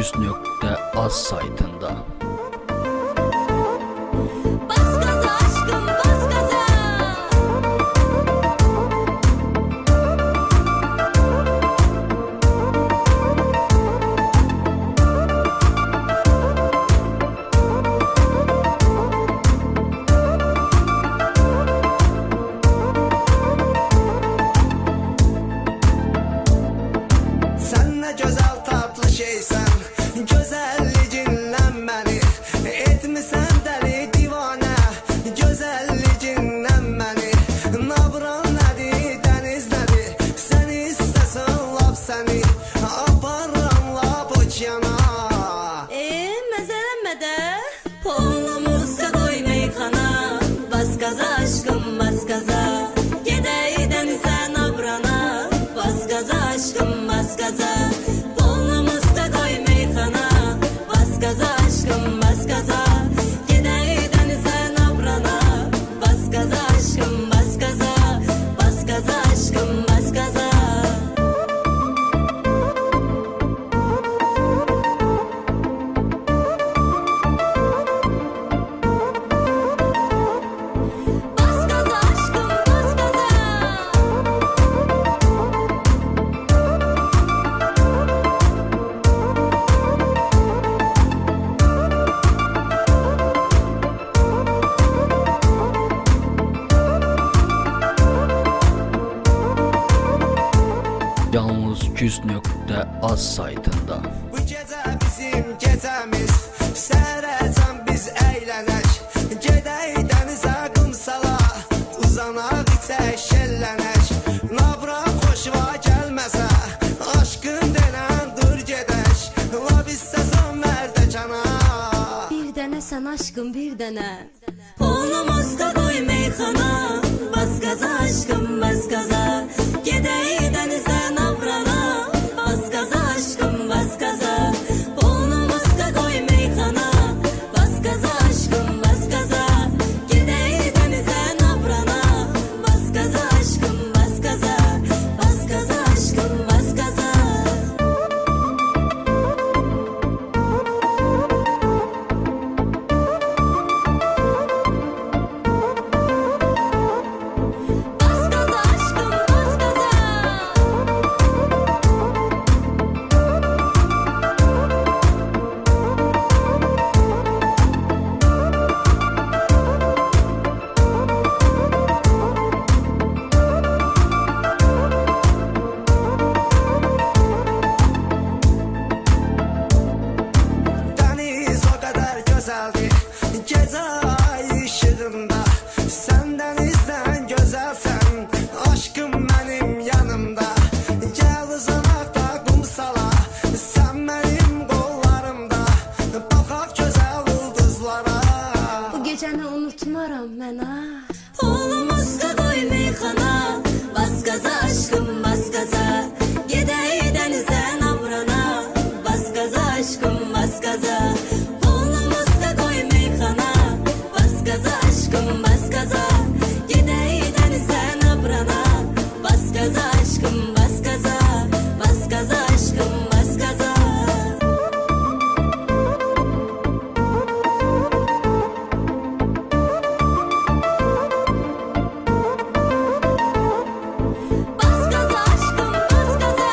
yalnız100.az saytında. Bas gaza aşkım, bas gaza. Sen ne güzel tatlı şeysen, güzelliğinle beni etmişsen deli divane, güzelliğinle beni. Nabran nedir, deniz nedir, sen istesen laf seni aparram lap okeana. Mezelenme de Polumuzda koy meyxana. Bas gaza aşkım, bas gaza. Gedey denize nabrana. Bas gaza aşkım, bas gaza. Polumuzda koy meyxana. Bas gaza aşkım, bas gaza. Gedey denize nabrana. Bas gaza aşkım, bas gaza. Bas gaza aşkım, bas gaza. Bas gaza aşkım, bas gaza. Yalnız100.az saytında. Bu gece bizim gecemiz, səhərəcən biz eğlenək. Gedək dənizə qımsala, uzanaq içək şəllənək. Nabra xoşva gəlməsə, aşkın denən dur gedək. Lab istəsən mərdəkana. Bir dənə sən aşkım, bir dənə. Polumuzda koy meyxana. Bas gaza aşkım, bas gaza. Gedey denize nabrana. Bas gaza aşkım, bas gaza. Polumuzda koy meyxana. Bas gaza aşkım, bas gaza. Gedey denize nabrana. Bas gaza aşkım, bas gaza. Bas gaza aşkım, bas gaza. Bas gaza aşkım, bas gaza. Deniz o kadar güzeldir, gece ay ışığında. Sen denizden güzelsen, aşkım benim yanımda. Gel uzanakta kumsala, sen benim kollarımda. Bakak güzel ulduzlara. Bu gecəni unutmaram mən ha. Polumuzda koy meyxana. Bas gaza aşkım, bas gaza. Gedey denize nabrana. Bas gaza aşkım, bas gaza. Polumuzda koy meyxana. Bas gaza aşkım, bas gaza. Gedey denize nabrana. Bas gaza aşkım, bas gaza. Bas gaza aşkım, bas gaza. Bas gaza aşkım, bas gaza.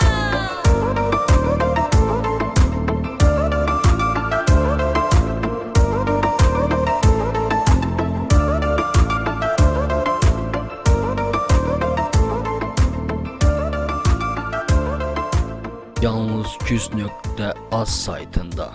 Yalnız100.az saytında.